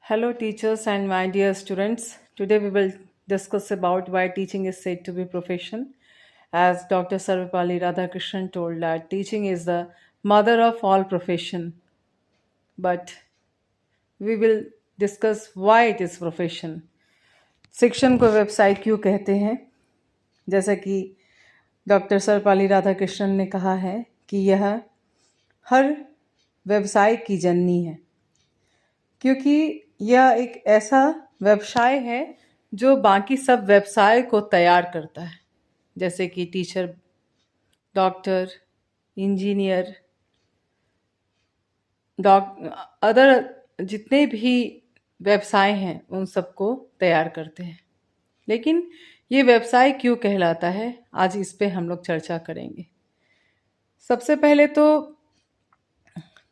Hello, teachers and my dear students. Today we will discuss about why teaching is said to be profession. As Dr. Sarvapalli Radhakrishnan told that teaching is the mother of all profession, but we will discuss why it is profession. शिक्षण को व्यवसाय क्यों कहते हैं? जैसा कि doctor Sarvepalli Radhakrishnan ने कहा है कि यह हर व्यवसाय की जननी है, क्योंकि यह एक ऐसा व्यवसाय है जो बाकी सब व्यवसाय को तैयार करता है, जैसे कि टीचर, डॉक्टर, इंजीनियर, अदर जितने भी व्यवसाय हैं उन सबको तैयार करते हैं। लेकिन ये व्यवसाय क्यों कहलाता है, आज इस पे हम लोग चर्चा करेंगे। सबसे पहले तो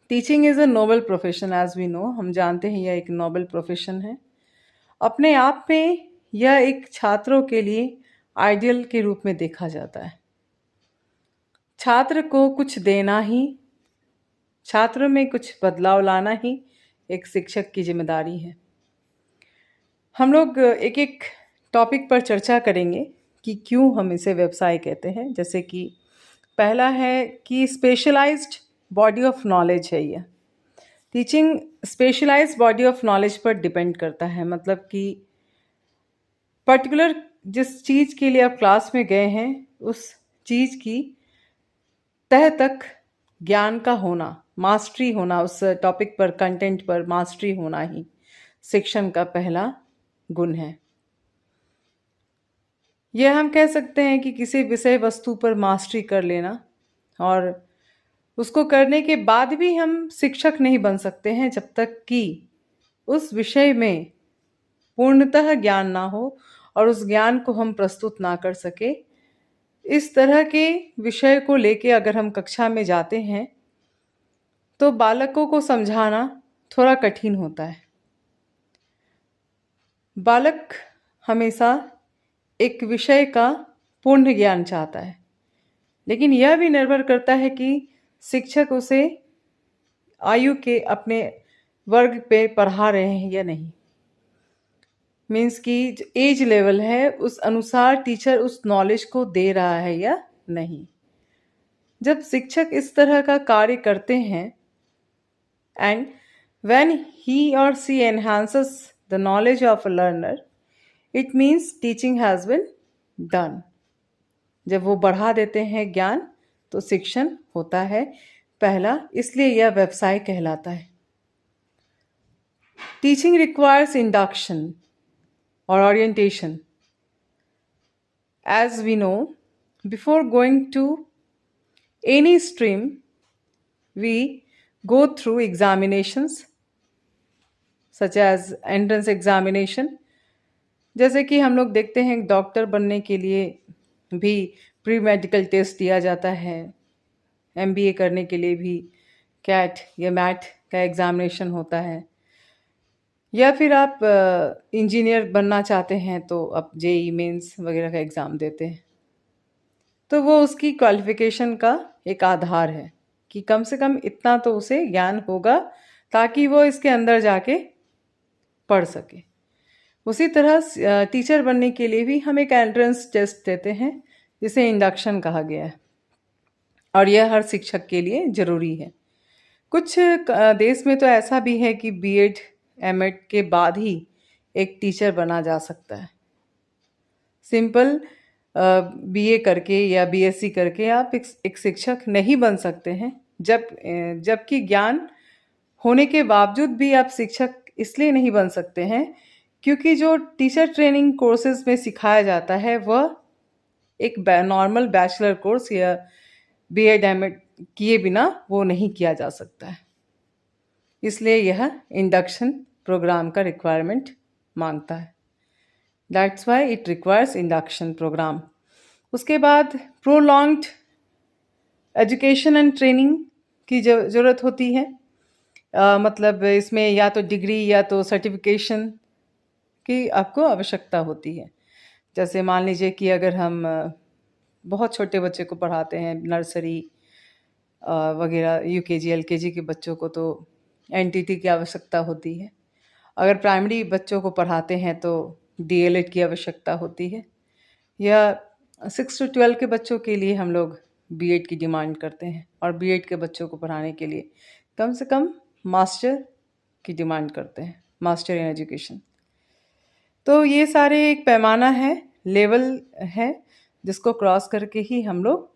teaching is a noble profession, as we know, हम जानते हैं यह एक नोबल प्रोफेशन है। अपने आप में यह एक छात्रों के लिए आइडियल के रूप में देखा जाता है। छात्र को कुछ देना ही, छात्र में कुछ बदलाव लाना ही एक शिक्षक की जिम्मेदारी है। हम लोग एक एक टॉपिक पर चर्चा करेंगे कि क्यों हम इसे व्यवसाय कहते हैं। जैसे कि पहला है कि स्पेशलाइज्ड बॉडी ऑफ नॉलेज है। यह teaching specialized body of knowledge पर डिपेंड करता है, मतलब कि पर्टिकुलर जिस चीज़ के लिए आप क्लास में गए हैं उस चीज़ की तह तक ज्ञान का होना, मास्टरी होना, उस टॉपिक पर, कंटेंट पर मास्टरी होना ही शिक्षण का पहला गुण है। यह हम कह सकते हैं कि किसी विषय वस्तु पर मास्टरी कर लेना, और उसको करने के बाद भी हम शिक्षक नहीं बन सकते हैं जब तक कि उस विषय में पूर्णतः ज्ञान ना हो और उस ज्ञान को हम प्रस्तुत ना कर सके। इस तरह के विषय को लेके अगर हम कक्षा में जाते हैं तो बालकों को समझाना थोड़ा कठिन होता है। बालक हमेशा एक विषय का पूर्ण ज्ञान चाहता है, लेकिन यह भी निर्भर करता है कि शिक्षक उसे आयु के अपने वर्ग पे पढ़ा रहे हैं या नहीं। मीन्स कि जो एज लेवल है उस अनुसार टीचर उस नॉलेज को दे रहा है या नहीं। जब शिक्षक इस तरह का कार्य करते हैं, and when he or she enhances the knowledge of a learner, it means teaching has been done. जब वो बढ़ा देते हैं ज्ञान तो शिक्षण होता है पहला, इसलिए यह व्यवसाय कहलाता है। Teaching requires induction or orientation. As we know, before going to any stream, we go through examinations such as entrance examination. जैसे कि हम लोग देखते हैं डॉक्टर बनने के लिए भी प्री मेडिकल टेस्ट दिया जाता है, MBA करने के लिए भी कैट या मैट का एग्ज़ामिनेशन होता है, या फिर आप इंजीनियर बनना चाहते हैं तो आप JEE मेंस वगैरह का एग्ज़ाम देते हैं। तो वो उसकी क्वालिफ़िकेशन का एक आधार है कि कम से कम इतना तो उसे ज्ञान होगा ताकि वो इसके अंदर जाके पढ़ सके। उसी तरह टीचर बनने के लिए भी हम एक एंट्रेंस टेस्ट देते हैं जिसे इंडक्शन कहा गया है, और यह हर शिक्षक के लिए ज़रूरी है। कुछ देश में तो ऐसा भी है कि B.Ed M.Ed के बाद ही एक टीचर बना जा सकता है। सिंपल BA करके या BSc करके आप एक शिक्षक नहीं बन सकते हैं, जबकि ज्ञान होने के बावजूद भी आप शिक्षक इसलिए नहीं बन सकते हैं क्योंकि जो टीचर ट्रेनिंग कोर्सेज में सिखाया जाता है वह एक नॉर्मल बैचलर कोर्स या B.Ed M.Ed किए बिना वो नहीं किया जा सकता है। इसलिए यह इंडक्शन प्रोग्राम का रिक्वायरमेंट मांगता है। That's why it requires induction program. उसके बाद प्रोलॉन्ग्ड एजुकेशन एंड ट्रेनिंग की ज़रूरत होती है। मतलब इसमें या तो डिग्री या तो सर्टिफिकेशन की आपको आवश्यकता होती है। जैसे मान लीजिए कि अगर हम बहुत छोटे बच्चे को पढ़ाते हैं, नर्सरी वगैरह, UKG LKG के बच्चों को, तो NTT की आवश्यकता होती है। अगर प्राइमरी बच्चों को पढ़ाते हैं तो डीएलएड की आवश्यकता होती है, या 6 to 12 के बच्चों के लिए हम लोग बीएड की डिमांड करते हैं, और बीएड के बच्चों को पढ़ाने के लिए कम से कम मास्टर की डिमांड करते हैं, मास्टर इन एजुकेशन। तो ये सारे एक पैमाना है, लेवल है, जिसको क्रॉस करके ही हम लोग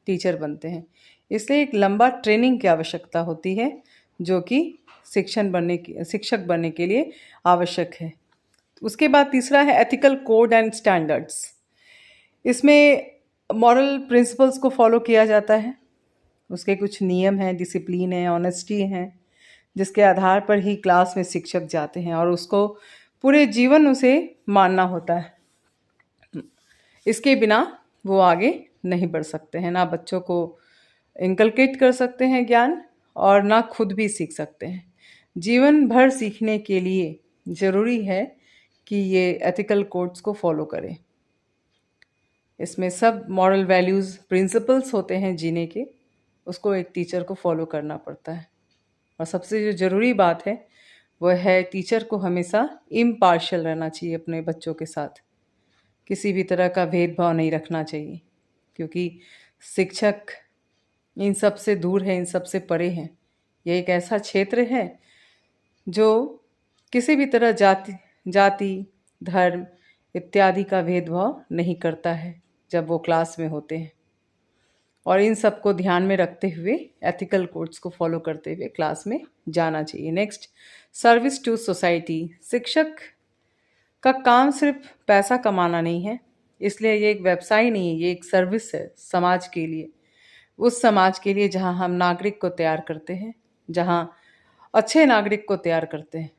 टीचर बनते हैं। इसलिए एक लंबा ट्रेनिंग की आवश्यकता होती है, जो कि शिक्षक बनने के लिए आवश्यक है। उसके बाद तीसरा है एथिकल कोड एंड स्टैंडर्ड्स। इसमें मॉरल प्रिंसिपल्स को फॉलो किया जाता है, उसके कुछ नियम हैं, डिसिप्लिन है, ऑनेस्टी है, जिसके आधार पर ही क्लास में शिक्षक जाते हैं और उसको पूरे जीवन उसे मानना होता है। इसके बिना वो आगे नहीं बढ़ सकते हैं, ना बच्चों को इनकलकेट कर सकते हैं ज्ञान, और ना खुद भी सीख सकते हैं। जीवन भर सीखने के लिए ज़रूरी है कि ये एथिकल कोड्स को फॉलो करें। इसमें सब मॉरल वैल्यूज़ प्रिंसिपल्स होते हैं जीने के, उसको एक टीचर को फॉलो करना पड़ता है। और सबसे जो ज़रूरी बात है वह है टीचर को हमेशा इम्पार्शियल रहना चाहिए अपने बच्चों के साथ, किसी भी तरह का भेदभाव नहीं रखना चाहिए, क्योंकि शिक्षक इन सब से दूर है, इन सब से परे हैं। यह एक ऐसा क्षेत्र है जो किसी भी तरह जाति, धर्म इत्यादि का भेदभाव नहीं करता है जब वो क्लास में होते हैं। और इन सब को ध्यान में रखते हुए, एथिकल कोड्स को फॉलो करते हुए क्लास में जाना चाहिए। Next, service to society. शिक्षक का काम सिर्फ पैसा कमाना नहीं है, इसलिए ये एक व्यवसाय नहीं है, ये एक सर्विस है समाज के लिए। उस समाज के लिए जहाँ हम नागरिक को तैयार करते हैं, जहाँ अच्छे नागरिक को तैयार करते हैं।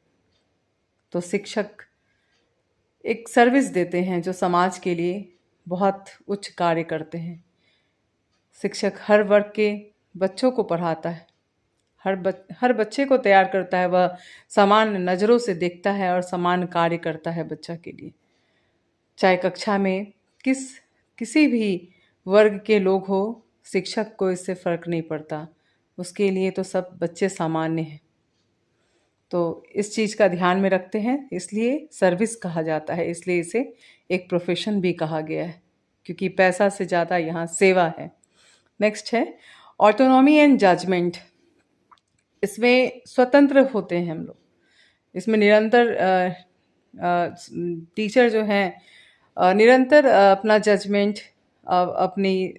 तो शिक्षक एक सर्विस देते हैं जो समाज के लिए बहुत उच्च कार्य करते हैं। शिक्षक हर वर्ग के बच्चों को पढ़ाता है, हर बच्चे को तैयार करता है, वह समान नज़रों से देखता है और समान कार्य करता है बच्चा के लिए। चाहे कक्षा में किसी भी वर्ग के लोग हो, शिक्षक को इससे फ़र्क नहीं पड़ता, उसके लिए तो सब बच्चे सामान्य हैं। तो इस चीज़ का ध्यान में रखते हैं, इसलिए सर्विस कहा जाता है, इसलिए इसे एक प्रोफेशन भी कहा गया है, क्योंकि पैसा से ज़्यादा यहाँ सेवा है। नेक्स्ट है ऑटोनॉमी एंड जजमेंट। इसमें स्वतंत्र होते हैं हम लोग। इसमें निरंतर टीचर जो हैं निरंतर अपना जजमेंट, अपनी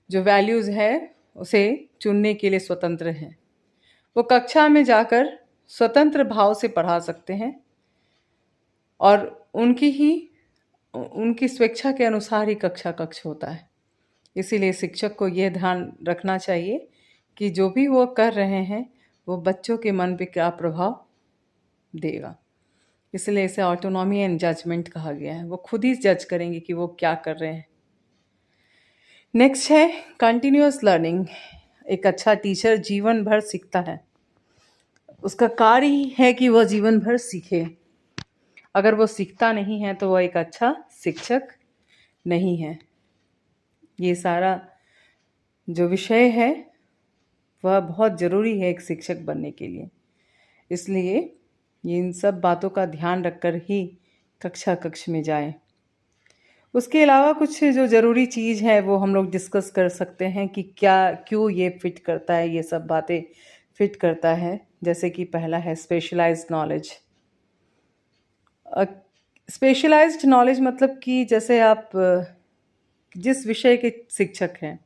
जो वैल्यूज़ है उसे चुनने के लिए स्वतंत्र हैं। वो कक्षा में जाकर स्वतंत्र भाव से पढ़ा सकते हैं और उनकी स्वेच्छा के अनुसार ही कक्ष होता है। इसीलिए शिक्षक को यह ध्यान रखना चाहिए कि जो भी वो कर रहे हैं वो बच्चों के मन पे क्या प्रभाव देगा। इसलिए इसे ऑटोनॉमी एंड जजमेंट कहा गया है। वो खुद ही जज करेंगे कि वो क्या कर रहे हैं। नेक्स्ट है कंटिन्यूअस लर्निंग। एक अच्छा टीचर जीवन भर सीखता है, उसका कार्य ही है कि वह जीवन भर सीखे। अगर वो सीखता नहीं है तो वह एक अच्छा शिक्षक नहीं है। ये सारा जो विषय है वह बहुत ज़रूरी है एक शिक्षक बनने के लिए। इसलिए इन सब बातों का ध्यान रखकर ही कक्ष में जाएं। उसके अलावा कुछ जो ज़रूरी चीज़ है वो हम लोग डिस्कस कर सकते हैं कि क्यों ये फिट करता है, ये सब बातें फिट करता है। जैसे कि पहला है स्पेशलाइज्ड नॉलेज। स्पेशलाइज्ड नॉलेज मतलब कि जैसे आप जिस विषय के शिक्षक हैं,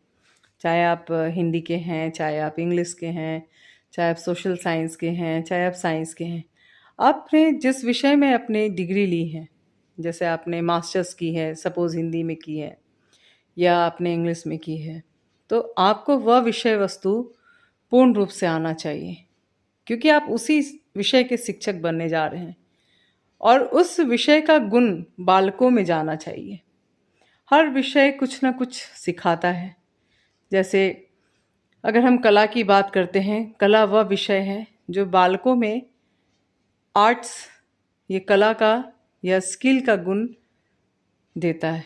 चाहे आप हिंदी के हैं, चाहे आप इंग्लिश के हैं, चाहे आप सोशल साइंस के हैं, चाहे आप साइंस के हैं, आपने जिस विषय में अपनी डिग्री ली है, जैसे आपने मास्टर्स की है, सपोज़ हिंदी में की है या आपने इंग्लिश में की है, तो आपको वह विषय वस्तु पूर्ण रूप से आना चाहिए, क्योंकि आप उसी विषय के शिक्षक बनने जा रहे हैं और उस विषय का गुण बालकों में जाना चाहिए। हर विषय कुछ ना कुछ सिखाता है। जैसे अगर हम कला की बात करते हैं, कला वह विषय है जो बालकों में आर्ट्स, ये कला का या स्किल का गुण देता है।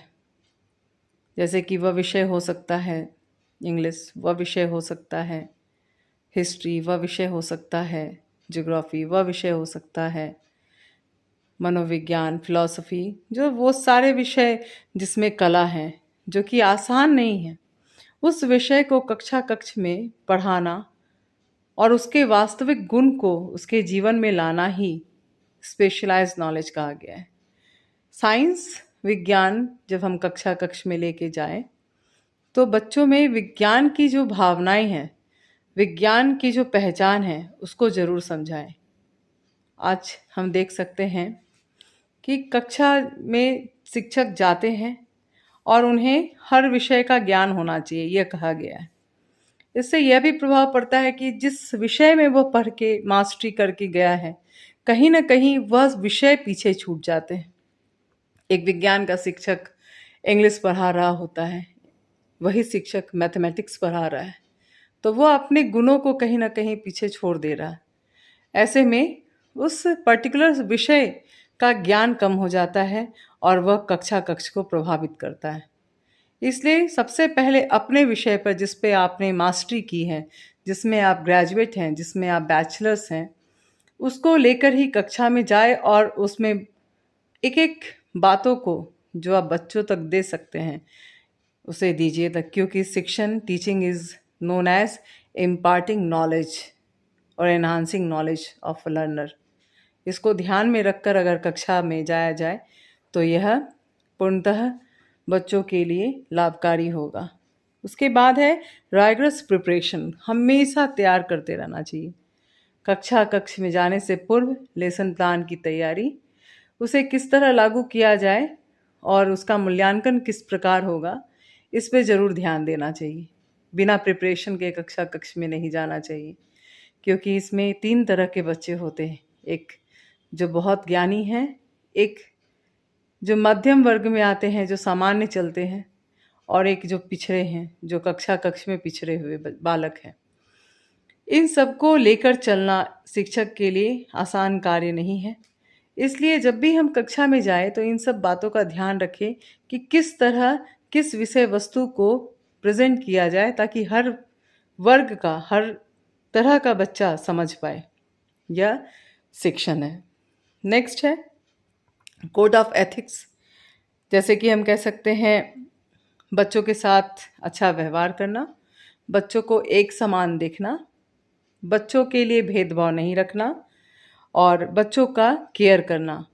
जैसे कि वह विषय हो सकता है इंग्लिश, वह विषय हो सकता है हिस्ट्री, वह विषय हो सकता है ज्योग्राफी, वह विषय हो सकता है मनोविज्ञान, फिलॉसफी, जो वो सारे विषय जिसमें कला है, जो कि आसान नहीं है, उस विषय को कक्षा कक्ष में पढ़ाना और उसके वास्तविक गुण को उसके जीवन में लाना ही स्पेशलाइज्ड नॉलेज कहा गया है। साइंस, विज्ञान जब हम कक्षा कक्ष में लेके जाएं तो बच्चों में विज्ञान की जो भावनाएं हैं, विज्ञान की जो पहचान है, उसको जरूर समझाएं। आज हम देख सकते हैं कि कक्षा में शिक्षक जाते हैं और उन्हें हर विषय का ज्ञान होना चाहिए, यह कहा गया है। इससे यह भी प्रभाव पड़ता है कि जिस विषय में वो पढ़ के मास्टरी करके गया है, कहीं ना कहीं वह विषय पीछे छूट जाते हैं। एक विज्ञान का शिक्षक इंग्लिश पढ़ा रहा होता है, वही शिक्षक मैथमेटिक्स पढ़ा रहा है, तो वो अपने गुणों को कहीं ना कहीं पीछे छोड़ दे रहा है। ऐसे में उस पर्टिकुलर विषय का ज्ञान कम हो जाता है और वह कक्षा कक्ष को प्रभावित करता है। इसलिए सबसे पहले अपने विषय पर, जिस पे आपने मास्टरी की है, जिसमें आप ग्रेजुएट हैं, जिसमें आप बैचलर्स हैं, उसको लेकर ही कक्षा में जाए और उसमें एक एक बातों को जो आप बच्चों तक दे सकते हैं उसे दीजिए तक, क्योंकि शिक्षण, teaching is known as imparting knowledge और एनहांसिंग नॉलेज ऑफ लर्नर। इसको ध्यान में रखकर अगर कक्षा में जाया जाए तो यह पूर्णतः बच्चों के लिए लाभकारी होगा। उसके बाद है राइगरस प्रिपरेशन। हमेशा तैयार करते रहना चाहिए। कक्षा कक्ष में जाने से पूर्व लेसन प्लान की तैयारी, उसे किस तरह लागू किया जाए और उसका मूल्यांकन किस प्रकार होगा, इस पे ज़रूर ध्यान देना चाहिए। बिना प्रिपरेशन के कक्षा कक्ष में नहीं जाना चाहिए, क्योंकि इसमें 3 तरह के बच्चे होते हैं। एक जो बहुत ज्ञानी हैं, एक जो मध्यम वर्ग में आते हैं, जो सामान्य चलते हैं, और एक जो पिछड़े हैं, जो कक्षा कक्ष में पिछड़े हुए बालक हैं। इन सबको लेकर चलना शिक्षक के लिए आसान कार्य नहीं है। इसलिए जब भी हम कक्षा में जाएं तो इन सब बातों का ध्यान रखें कि किस तरह, किस विषय वस्तु को प्रेजेंट किया जाए, ताकि हर वर्ग का, हर तरह का बच्चा समझ पाए। यह शिक्षण है। नेक्स्ट है कोड ऑफ एथिक्स। जैसे कि हम कह सकते हैं, बच्चों के साथ अच्छा व्यवहार करना, बच्चों को एक समान देखना, बच्चों के लिए भेदभाव नहीं रखना और बच्चों का केयर करना,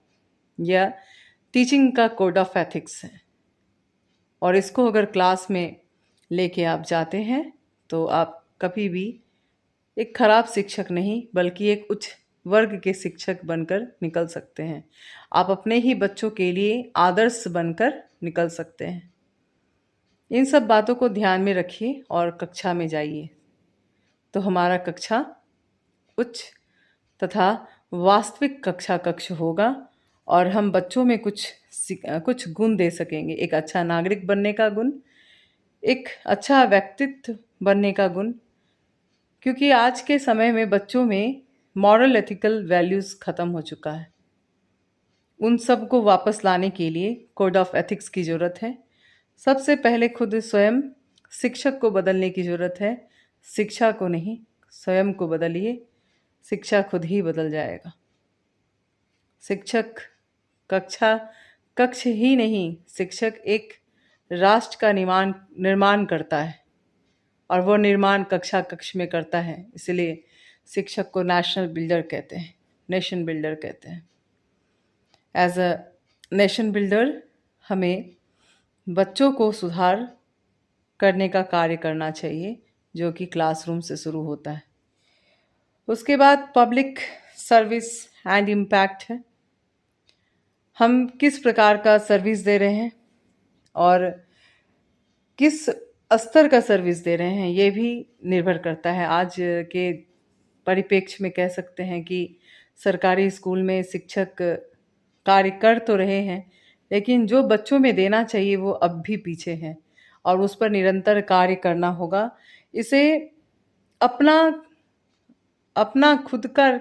यह टीचिंग का कोड ऑफ एथिक्स है। और इसको अगर क्लास में लेके आप जाते हैं तो आप कभी भी एक खराब शिक्षक नहीं, बल्कि एक उच्च वर्ग के शिक्षक बनकर निकल सकते हैं। आप अपने ही बच्चों के लिए आदर्श बनकर निकल सकते हैं। इन सब बातों को ध्यान में रखिए और कक्षा में जाइए, तो हमारा कक्षा उच्च तथा वास्तविक कक्षा कक्ष होगा और हम बच्चों में कुछ गुण दे सकेंगे। एक अच्छा नागरिक बनने का गुण, एक अच्छा व्यक्तित्व बनने का गुण, क्योंकि आज के समय में बच्चों में मॉरल एथिकल वैल्यूज़ ख़त्म हो चुका है। उन सब को वापस लाने के लिए कोड ऑफ एथिक्स की ज़रूरत है। सबसे पहले खुद स्वयं शिक्षक को बदलने की ज़रूरत है। शिक्षा को नहीं, स्वयं को बदलिए, शिक्षा खुद ही बदल जाएगा। शिक्षक कक्ष ही नहीं, शिक्षक एक राष्ट्र का निर्माण करता है और वो निर्माण कक्षा कक्ष में करता है। इसलिए शिक्षक को नेशनल बिल्डर कहते हैं, नेशन बिल्डर कहते हैं। एज अ नेशन बिल्डर हमें बच्चों को सुधार करने का कार्य करना चाहिए, जो कि क्लासरूम से शुरू होता है। उसके बाद पब्लिक सर्विस एंड इम्पैक्ट है। हम किस प्रकार का सर्विस दे रहे हैं और किस स्तर का सर्विस दे रहे हैं, ये भी निर्भर करता है। आज के परिप्रेक्ष्य में कह सकते हैं कि सरकारी स्कूल में शिक्षक कार्य कर तो रहे हैं, लेकिन जो बच्चों में देना चाहिए वो अब भी पीछे हैं और उस पर निरंतर कार्य करना होगा। इसे अपना खुद का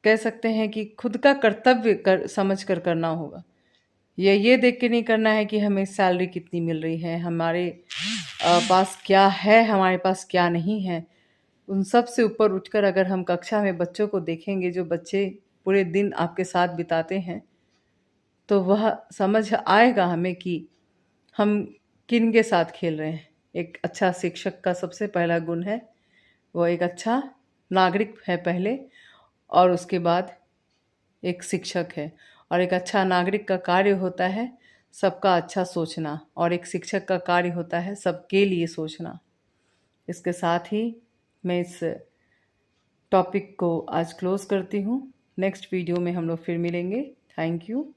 कह सकते हैं कि खुद का कर्तव्य समझ कर करना होगा। ये देख के नहीं करना है कि हमें सैलरी कितनी मिल रही है, हमारे पास क्या है, हमारे पास क्या नहीं है। उन सब से ऊपर उठकर अगर हम कक्षा में बच्चों को देखेंगे, जो बच्चे पूरे दिन आपके साथ बिताते हैं तो वह समझ आएगा हमें कि हम किन के साथ खेल रहे हैं। एक अच्छा शिक्षक का सबसे पहला गुण है वो एक अच्छा नागरिक है पहले, और उसके बाद एक शिक्षक है। और एक अच्छा नागरिक का कार्य होता है सबका अच्छा सोचना, और एक शिक्षक का कार्य होता है सबके लिए सोचना। इसके साथ ही मैं इस टॉपिक को आज क्लोज करती हूँ। नेक्स्ट वीडियो में हम लोग फिर मिलेंगे। Thank you.